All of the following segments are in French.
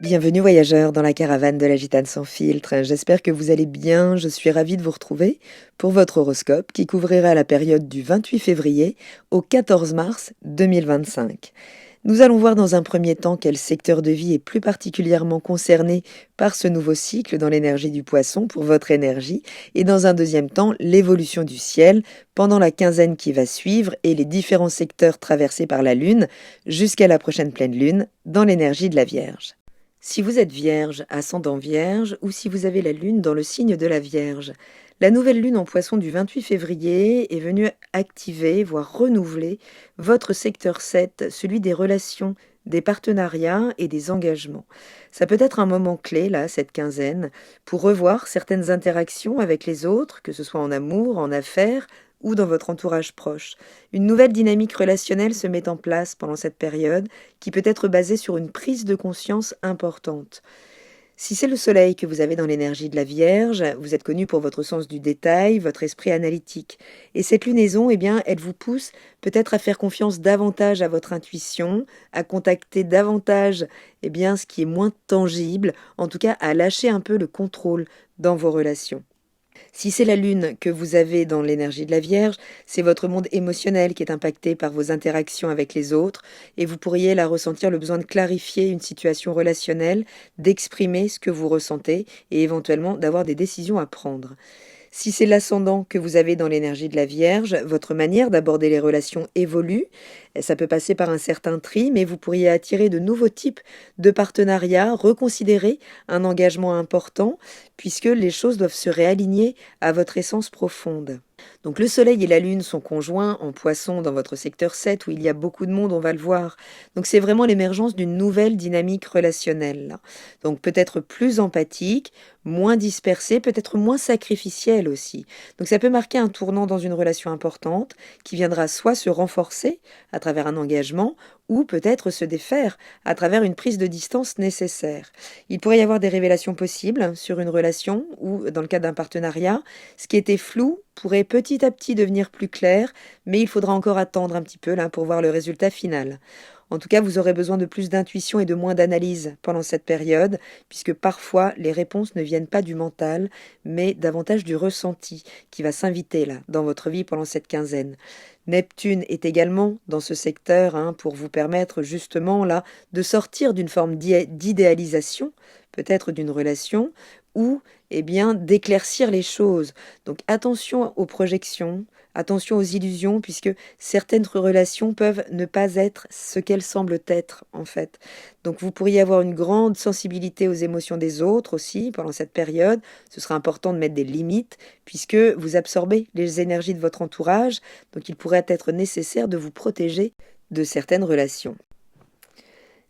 Bienvenue voyageurs dans la caravane de la Gitane sans filtre. J'espère que vous allez bien. Je suis ravie de vous retrouver pour votre horoscope qui couvrira la période du 28 février au 14 mars 2025. Nous allons voir dans un premier temps quel secteur de vie est plus particulièrement concerné par ce nouveau cycle dans l'énergie du poisson pour votre énergie et dans un deuxième temps l'évolution du ciel pendant la quinzaine qui va suivre et les différents secteurs traversés par la Lune jusqu'à la prochaine pleine Lune dans l'énergie de la Vierge. Si vous êtes Vierge, ascendant Vierge, ou si vous avez la Lune dans le signe de la Vierge, la nouvelle Lune en Poisson du 28 février est venue activer, voire renouveler, votre secteur 7, celui des relations, des partenariats et des engagements. Ça peut être un moment clé, là, cette quinzaine, pour revoir certaines interactions avec les autres, que ce soit en amour, en affaires, ou dans votre entourage proche. Une nouvelle dynamique relationnelle se met en place pendant cette période qui peut être basée sur une prise de conscience importante. Si c'est le soleil que vous avez dans l'énergie de la Vierge, vous êtes connu pour votre sens du détail, votre esprit analytique. Et cette lunaison, eh bien, elle vous pousse peut-être à faire confiance davantage à votre intuition, à contacter davantage, eh bien, ce qui est moins tangible, en tout cas à lâcher un peu le contrôle dans vos relations. Si c'est la Lune que vous avez dans l'énergie de la Vierge, c'est votre monde émotionnel qui est impacté par vos interactions avec les autres et vous pourriez là ressentir le besoin de clarifier une situation relationnelle, d'exprimer ce que vous ressentez et éventuellement d'avoir des décisions à prendre. Si c'est l'ascendant que vous avez dans l'énergie de la Vierge, votre manière d'aborder les relations évolue. Ça peut passer par un certain tri, mais vous pourriez attirer de nouveaux types de partenariats, reconsidérer un engagement important, puisque les choses doivent se réaligner à votre essence profonde. Donc le Soleil et la Lune sont conjoints en Poisson dans votre secteur 7 où il y a beaucoup de monde, on va le voir. Donc c'est vraiment l'émergence d'une nouvelle dynamique relationnelle. Donc peut-être plus empathique, moins dispersée, peut-être moins sacrificielle aussi. Donc ça peut marquer un tournant dans une relation importante qui viendra soit se renforcer à travers un engagement ou peut-être se défaire à travers une prise de distance nécessaire. Il pourrait y avoir des révélations possibles sur une relation ou dans le cadre d'un partenariat. Ce qui était flou pourrait petit à petit devenir plus clair, mais il faudra encore attendre un petit peu là pour voir le résultat final. En tout cas, vous aurez besoin de plus d'intuition et de moins d'analyse pendant cette période, puisque parfois les réponses ne viennent pas du mental, mais davantage du ressenti qui va s'inviter là dans votre vie pendant cette quinzaine. Neptune est également dans ce secteur pour vous permettre justement là de sortir d'une forme d'idéalisation, peut-être d'une relation, ou eh bien d'éclaircir les choses. Donc attention aux projections, attention aux illusions, puisque certaines relations peuvent ne pas être ce qu'elles semblent être en fait. Donc vous pourriez avoir une grande sensibilité aux émotions des autres aussi pendant cette période. Ce sera important de mettre des limites, puisque vous absorbez les énergies de votre entourage, donc il pourrait être nécessaire de vous protéger de certaines relations.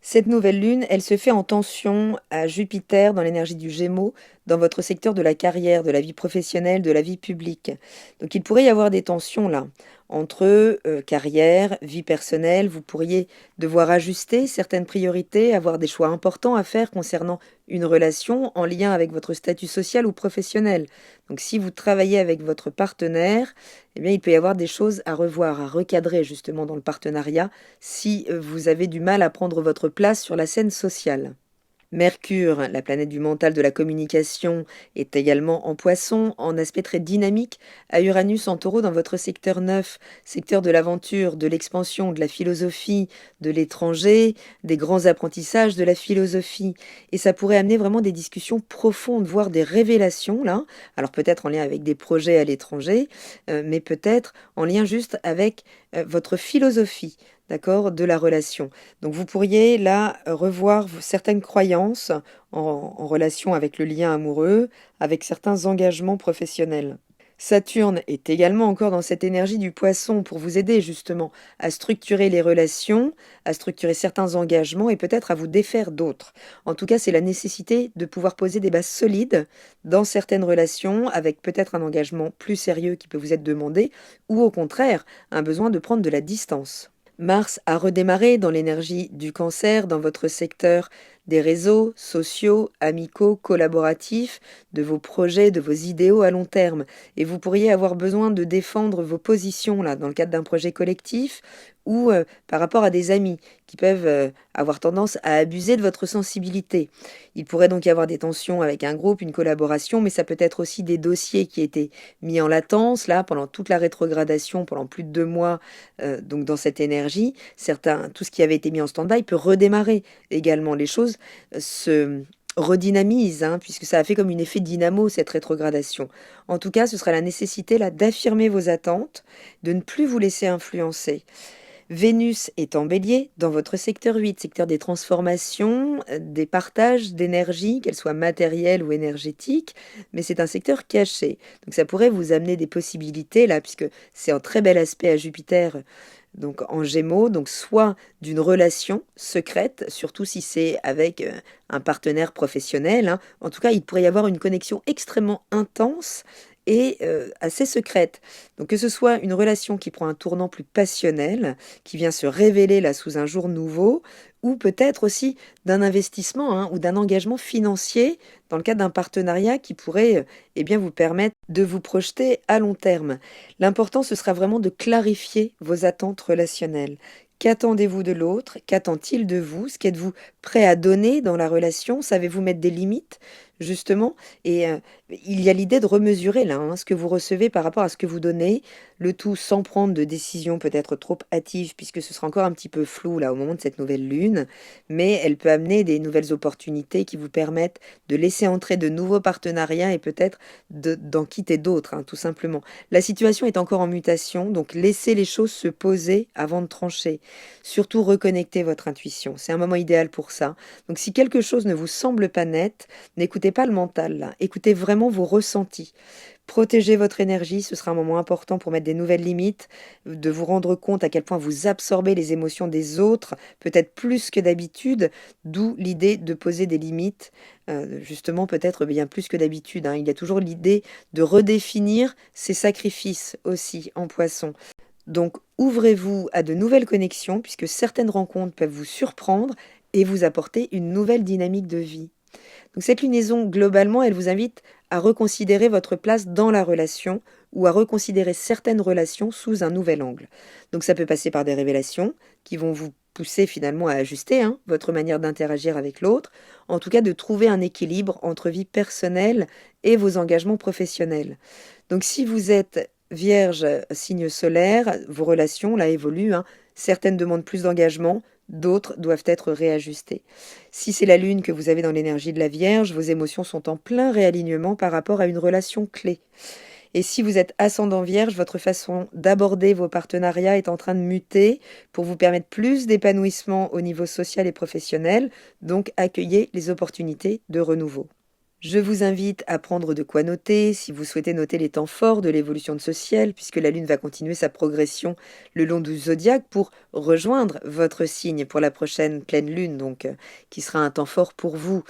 Cette nouvelle lune, elle se fait en tension à Jupiter dans l'énergie du Gémeaux, dans votre secteur de la carrière, de la vie professionnelle, de la vie publique. Donc il pourrait y avoir des tensions là, entre carrière, vie personnelle. Vous pourriez devoir ajuster certaines priorités, avoir des choix importants à faire concernant une relation en lien avec votre statut social ou professionnel. Donc si vous travaillez avec votre partenaire, eh bien, il peut y avoir des choses à revoir, à recadrer justement dans le partenariat si vous avez du mal à prendre votre place sur la scène sociale. Mercure, la planète du mental, de la communication, est également en Poisson, en aspect très dynamique, à Uranus en Taureau dans votre secteur 9, secteur de l'aventure, de l'expansion, de la philosophie, de l'étranger, des grands apprentissages de la philosophie. Et ça pourrait amener vraiment des discussions profondes, voire des révélations, là. Alors peut-être en lien avec des projets à l'étranger, mais peut-être en lien juste avec votre philosophie. D'accord, de la relation. Donc vous pourriez là revoir certaines croyances en relation avec le lien amoureux, avec certains engagements professionnels. Saturne est également encore dans cette énergie du poisson pour vous aider justement à structurer les relations, à structurer certains engagements et peut-être à vous défaire d'autres. En tout cas, c'est la nécessité de pouvoir poser des bases solides dans certaines relations avec peut-être un engagement plus sérieux qui peut vous être demandé ou au contraire un besoin de prendre de la distance. Mars a redémarré dans l'énergie du Cancer, dans votre secteur des réseaux sociaux, amicaux, collaboratifs, de vos projets, de vos idéaux à long terme. Et vous pourriez avoir besoin de défendre vos positions là, dans le cadre d'un projet collectif ou par rapport à des amis qui peuvent avoir tendance à abuser de votre sensibilité. Il pourrait donc y avoir des tensions avec un groupe, une collaboration, mais ça peut être aussi des dossiers qui étaient mis en latence là pendant toute la rétrogradation, pendant plus de 2 mois, donc dans cette énergie. Tout ce qui avait été mis en stand-by peut redémarrer également. Les choses se redynamisent, hein, puisque ça a fait comme un effet dynamo cette rétrogradation. En tout cas, ce sera la nécessité là d'affirmer vos attentes, de ne plus vous laisser influencer. Vénus est en bélier dans votre secteur 8, secteur des transformations, des partages d'énergie, qu'elles soient matérielles ou énergétiques, mais c'est un secteur caché. Donc ça pourrait vous amener des possibilités là, puisque c'est un très bel aspect à Jupiter, donc en Gémeaux, donc soit d'une relation secrète, surtout si c'est avec un partenaire professionnel, hein. En tout cas, il pourrait y avoir une connexion extrêmement intense et assez secrète. Donc que ce soit une relation qui prend un tournant plus passionnel, qui vient se révéler là sous un jour nouveau, ou peut-être aussi d'un investissement, hein, ou d'un engagement financier dans le cadre d'un partenariat qui pourrait eh bien, vous permettre de vous projeter à long terme. L'important, ce sera vraiment de clarifier vos attentes relationnelles. Qu'attendez-vous de l'autre? Qu'attend-il de vous? Ce qu'êtes-vous prêt à donner dans la relation? Savez-vous mettre des limites, justement? Et il y a l'idée de remesurer là, hein, ce que vous recevez par rapport à ce que vous donnez, le tout sans prendre de décision peut-être trop hâtive, puisque ce sera encore un petit peu flou là au moment de cette nouvelle lune, mais elle peut amener des nouvelles opportunités qui vous permettent de laisser entrer de nouveaux partenariats et peut-être d'en quitter d'autres, hein, tout simplement. La situation est encore en mutation, donc laissez les choses se poser avant de trancher. Surtout reconnectez votre intuition, c'est un moment idéal pour ça. Donc si quelque chose ne vous semble pas net, n'écoutez pas le mental, là. Écoutez vraiment vos ressentis. Protégez votre énergie, ce sera un moment important pour mettre des nouvelles limites, de vous rendre compte à quel point vous absorbez les émotions des autres, peut-être plus que d'habitude, d'où l'idée de poser des limites, justement peut-être bien plus que d'habitude, hein. Il y a toujours l'idée de redéfinir ses sacrifices aussi en Poisson. Donc ouvrez-vous à de nouvelles connexions, puisque certaines rencontres peuvent vous surprendre et vous apporter une nouvelle dynamique de vie. Donc cette lunaison, globalement, elle vous invite à reconsidérer votre place dans la relation ou à reconsidérer certaines relations sous un nouvel angle. Donc ça peut passer par des révélations qui vont vous pousser finalement à ajuster, hein, votre manière d'interagir avec l'autre, en tout cas de trouver un équilibre entre vie personnelle et vos engagements professionnels. Donc si vous êtes Vierge, signe solaire, vos relations là évoluent, hein. Certaines demandent plus d'engagement, d'autres doivent être réajustées. Si c'est la lune que vous avez dans l'énergie de la Vierge, vos émotions sont en plein réalignement par rapport à une relation clé. Et si vous êtes ascendant Vierge, votre façon d'aborder vos partenariats est en train de muter pour vous permettre plus d'épanouissement au niveau social et professionnel, donc accueillez les opportunités de renouveau. Je vous invite à prendre de quoi noter si vous souhaitez noter les temps forts de l'évolution de ce ciel, puisque la Lune va continuer sa progression le long du zodiaque pour rejoindre votre signe pour la prochaine pleine Lune, donc qui sera un temps fort pour vous.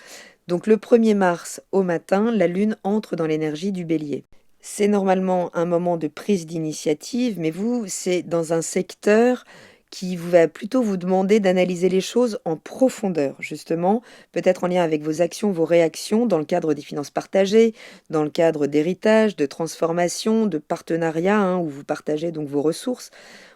Donc le 1er mars au matin, la Lune entre dans l'énergie du Bélier. C'est normalement un moment de prise d'initiative, mais vous, c'est dans un secteur qui va plutôt vous demander d'analyser les choses en profondeur, justement, peut-être en lien avec vos actions, vos réactions, dans le cadre des finances partagées, dans le cadre d'héritage, de transformation, de partenariat, hein, où vous partagez donc vos ressources.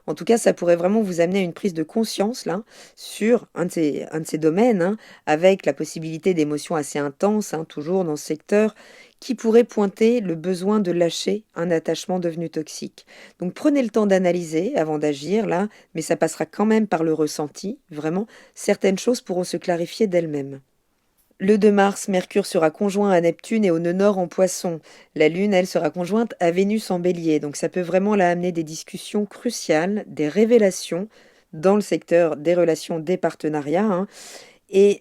En tout cas, ça pourrait vraiment vous amener à une prise de conscience là sur un de ces domaines, hein, avec la possibilité d'émotions assez intenses, hein, toujours dans ce secteur, qui pourrait pointer le besoin de lâcher un attachement devenu toxique. Donc prenez le temps d'analyser avant d'agir là, mais ça passera quand même par le ressenti, vraiment. Certaines choses pourront se clarifier d'elles-mêmes. Le 2 mars, Mercure sera conjoint à Neptune et au nœud nord en Poisson. La Lune, elle, sera conjointe à Vénus en Bélier. Donc ça peut vraiment là amener des discussions cruciales, des révélations dans le secteur des relations, des partenariats, hein. Et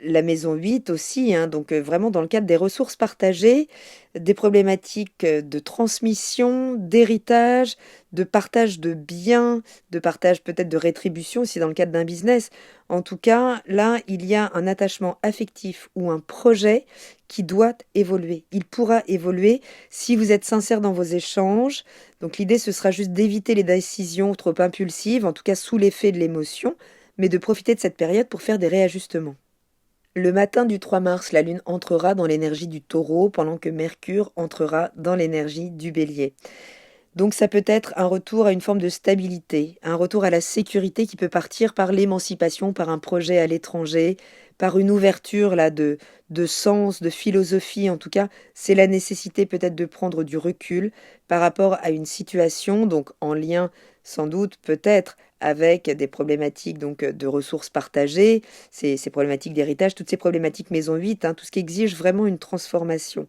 la maison 8 aussi, hein, donc vraiment dans le cadre des ressources partagées, des problématiques de transmission, d'héritage, de partage de biens, de partage peut-être de rétribution aussi dans le cadre d'un business. En tout cas, là, il y a un attachement affectif ou un projet qui doit évoluer. Il pourra évoluer si vous êtes sincère dans vos échanges. Donc l'idée, ce sera juste d'éviter les décisions trop impulsives, en tout cas sous l'effet de l'émotion, mais de profiter de cette période pour faire des réajustements. Le matin du 3 mars, la Lune entrera dans l'énergie du Taureau pendant que Mercure entrera dans l'énergie du Bélier. Donc ça peut être un retour à une forme de stabilité, un retour à la sécurité qui peut partir par l'émancipation, par un projet à l'étranger, par une ouverture là de sens, de philosophie. En tout cas, c'est la nécessité peut-être de prendre du recul par rapport à une situation, donc en lien sans doute peut-être avec des problématiques donc de ressources partagées, ces problématiques d'héritage, toutes ces problématiques maison 8, hein, tout ce qui exige vraiment une transformation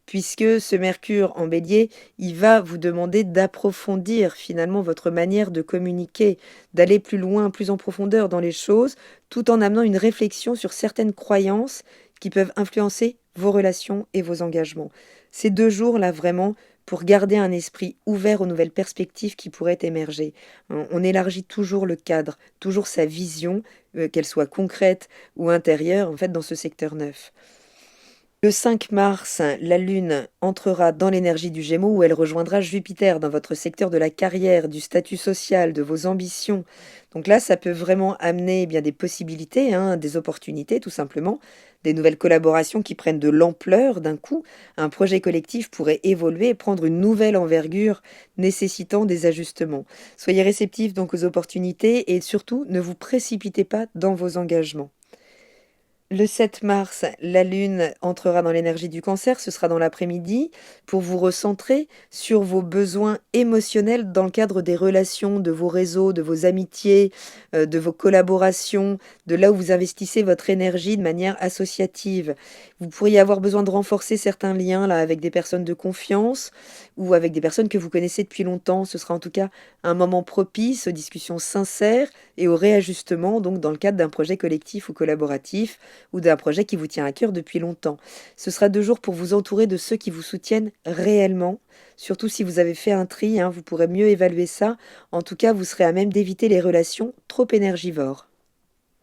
puisque ce Mercure en Bélier, il va vous demander d'approfondir finalement votre manière de communiquer, d'aller plus loin, plus en profondeur dans les choses, tout en amenant une réflexion sur certaines croyances qui peuvent influencer vos relations et vos engagements. Ces 2 jours-là, vraiment, pour garder un esprit ouvert aux nouvelles perspectives qui pourraient émerger. On élargit toujours le cadre, toujours sa vision, qu'elle soit concrète ou intérieure, en fait, dans ce secteur 9. Le 5 mars, la Lune entrera dans l'énergie du Gémeaux où elle rejoindra Jupiter dans votre secteur de la carrière, du statut social, de vos ambitions. Donc là, ça peut vraiment amener bien des possibilités, hein, des opportunités tout simplement, des nouvelles collaborations qui prennent de l'ampleur d'un coup. Un projet collectif pourrait évoluer et prendre une nouvelle envergure nécessitant des ajustements. Soyez réceptifs donc aux opportunités et surtout ne vous précipitez pas dans vos engagements. Le 7 mars, la Lune entrera dans l'énergie du Cancer, ce sera dans l'après-midi, pour vous recentrer sur vos besoins émotionnels dans le cadre des relations, de vos réseaux, de vos amitiés, de vos collaborations, de là où vous investissez votre énergie de manière associative. Vous pourriez avoir besoin de renforcer certains liens là avec des personnes de confiance ou avec des personnes que vous connaissez depuis longtemps. Ce sera en tout cas un moment propice aux discussions sincères et au réajustement, donc dans le cadre d'un projet collectif ou collaboratif ou d'un projet qui vous tient à cœur depuis longtemps. Ce sera 2 jours pour vous entourer de ceux qui vous soutiennent réellement. Surtout si vous avez fait un tri, hein, vous pourrez mieux évaluer ça. En tout cas, vous serez à même d'éviter les relations trop énergivores.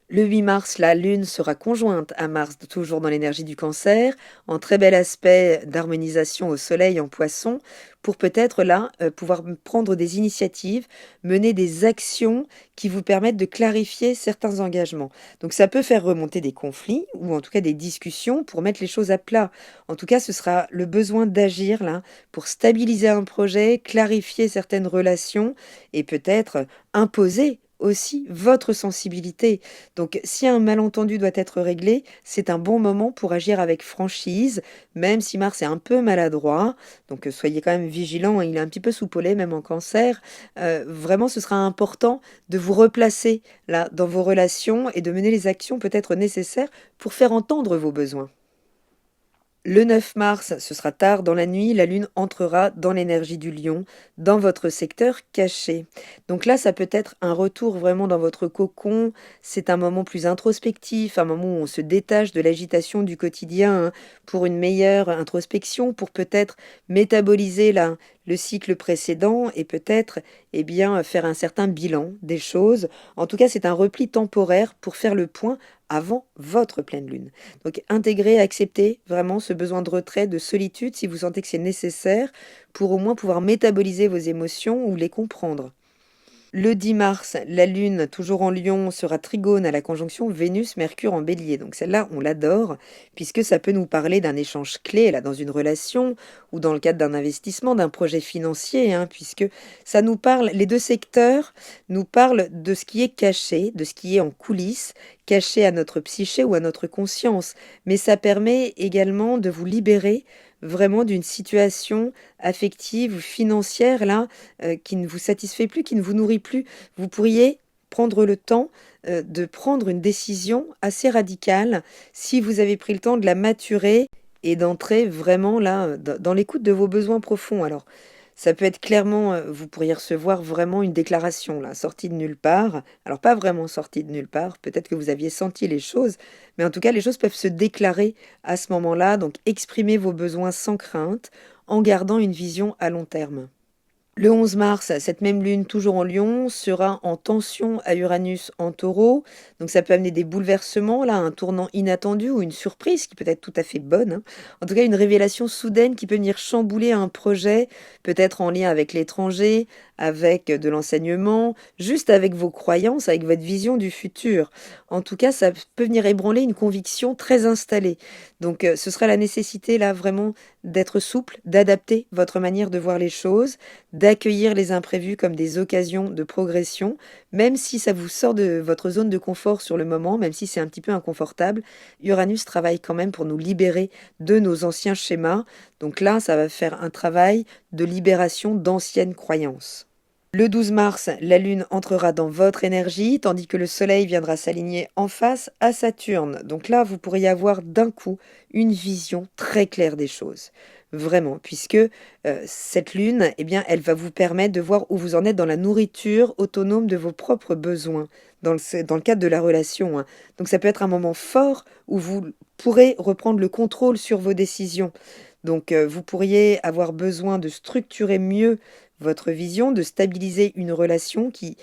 Le 8 mars, la Lune sera conjointe à Mars, toujours dans l'énergie du Cancer, en très bel aspect d'harmonisation au Soleil en Poisson, pour peut-être là pouvoir prendre des initiatives, mener des actions qui vous permettent de clarifier certains engagements. Donc ça peut faire remonter des conflits, ou en tout cas des discussions pour mettre les choses à plat. En tout cas, ce sera le besoin d'agir là pour stabiliser un projet, clarifier certaines relations et peut-être imposer aussi votre sensibilité. Donc si un malentendu doit être réglé, c'est un bon moment pour agir avec franchise, même si Mars est un peu maladroit. Donc soyez quand même vigilants, hein, il est un petit peu soupolé, même en Cancer. Vraiment, ce sera important de vous replacer là dans vos relations et de mener les actions peut-être nécessaires pour faire entendre vos besoins. Le 9 mars, ce sera tard dans la nuit, la Lune entrera dans l'énergie du Lion, dans votre secteur caché. Donc là, ça peut être un retour vraiment dans votre cocon, c'est un moment plus introspectif, un moment où on se détache de l'agitation du quotidien, hein, pour une meilleure introspection, pour peut-être métaboliser le cycle précédent et peut-être eh bien, faire un certain bilan des choses. En tout cas, c'est un repli temporaire pour faire le point avant votre pleine lune. Donc intégrer, accepter vraiment ce besoin de retrait, de solitude, si vous sentez que c'est nécessaire, pour au moins pouvoir métaboliser vos émotions ou les comprendre. Le 10 mars, la Lune, toujours en Lion, sera trigone à la conjonction Vénus-Mercure en Bélier. Donc celle-là, on l'adore, puisque ça peut nous parler d'un échange clé là, dans une relation ou dans le cadre d'un investissement, d'un projet financier, hein, puisque ça nous parle, les 2 secteurs nous parlent de ce qui est caché, de ce qui est en coulisses, caché à notre psyché ou à notre conscience. Mais ça permet également de vous libérer vraiment d'une situation affective ou financière là qui ne vous satisfait plus, qui ne vous nourrit plus. Vous pourriez prendre le temps de prendre une décision assez radicale si vous avez pris le temps de la maturer et d'entrer vraiment là dans l'écoute de vos besoins profonds. Alors, ça peut être clairement, vous pourriez recevoir vraiment une déclaration là, sortie de nulle part. Alors pas vraiment sortie de nulle part, peut-être que vous aviez senti les choses, mais en tout cas les choses peuvent se déclarer à ce moment-là, donc exprimez vos besoins sans crainte, en gardant une vision à long terme. Le 11 mars, cette même lune, toujours en Lion, sera en tension à Uranus en Taureau. Donc ça peut amener des bouleversements, là, un tournant inattendu ou une surprise qui peut être tout à fait bonne, hein. En tout cas, une révélation soudaine qui peut venir chambouler un projet, peut-être en lien avec l'étranger, avec de l'enseignement, juste avec vos croyances, avec votre vision du futur. En tout cas, ça peut venir ébranler une conviction très installée. Donc, ce sera la nécessité là vraiment d'être souple, d'adapter votre manière de voir les choses, d'accueillir les imprévus comme des occasions de progression, même si ça vous sort de votre zone de confort sur le moment, même si c'est un petit peu inconfortable. Uranus travaille quand même pour nous libérer de nos anciens schémas. Donc là, ça va faire un travail de libération d'anciennes croyances. Le 12 mars, la Lune entrera dans votre énergie, tandis que le Soleil viendra s'aligner en face à Saturne. Donc là, vous pourriez avoir d'un coup une vision très claire des choses. Vraiment, puisque cette Lune, eh bien, elle va vous permettre de voir où vous en êtes dans la nourriture autonome de vos propres besoins, dans le cadre de la relation, hein. Donc ça peut être un moment fort où vous pourrez reprendre le contrôle sur vos décisions. Donc vous pourriez avoir besoin de structurer mieux votre vision, de stabiliser une relation qui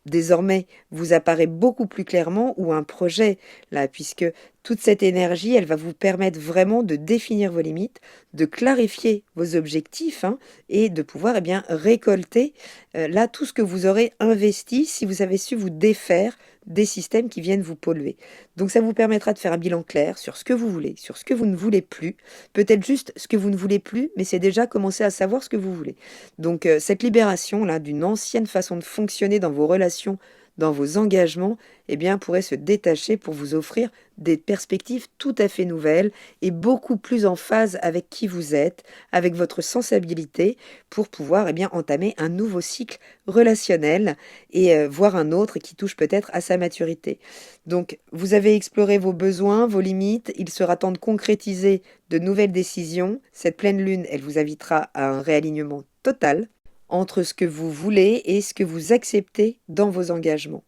désormais vous apparaît beaucoup plus clairement, ou un projet là, puisque toute cette énergie, elle va vous permettre vraiment de définir vos limites, de clarifier vos objectifs, hein, et de pouvoir récolter là tout ce que vous aurez investi si vous avez su vous défaire des systèmes qui viennent vous polluer. Donc ça vous permettra de faire un bilan clair sur ce que vous voulez, sur ce que vous ne voulez plus, peut-être juste ce que vous ne voulez plus, mais c'est déjà commencer à savoir ce que vous voulez. Donc cette libération là d'une ancienne façon de fonctionner dans vos relations, dans vos engagements, eh bien pourrait se détacher pour vous offrir des perspectives tout à fait nouvelles et beaucoup plus en phase avec qui vous êtes, avec votre sensibilité, pour pouvoir entamer un nouveau cycle relationnel et voir un autre qui touche peut-être à sa maturité. Donc vous avez exploré vos besoins, vos limites, il sera temps de concrétiser de nouvelles décisions. Cette pleine lune, elle vous invitera à un réalignement total entre ce que vous voulez et ce que vous acceptez dans vos engagements.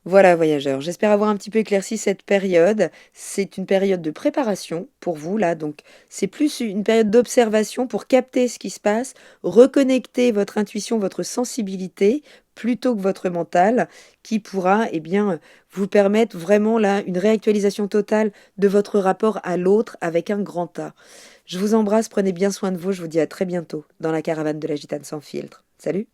Voilà, voyageurs, j'espère avoir un petit peu éclairci cette période. C'est une période de préparation pour vous, là, donc c'est plus une période d'observation pour capter ce qui se passe, reconnecter votre intuition, votre sensibilité, plutôt que votre mental, qui pourra, vous permettre vraiment, là, une réactualisation totale de votre rapport à l'autre avec un grand A. Je vous embrasse, prenez bien soin de vous, je vous dis à très bientôt dans la caravane de la Gitane sans filtre. Salut!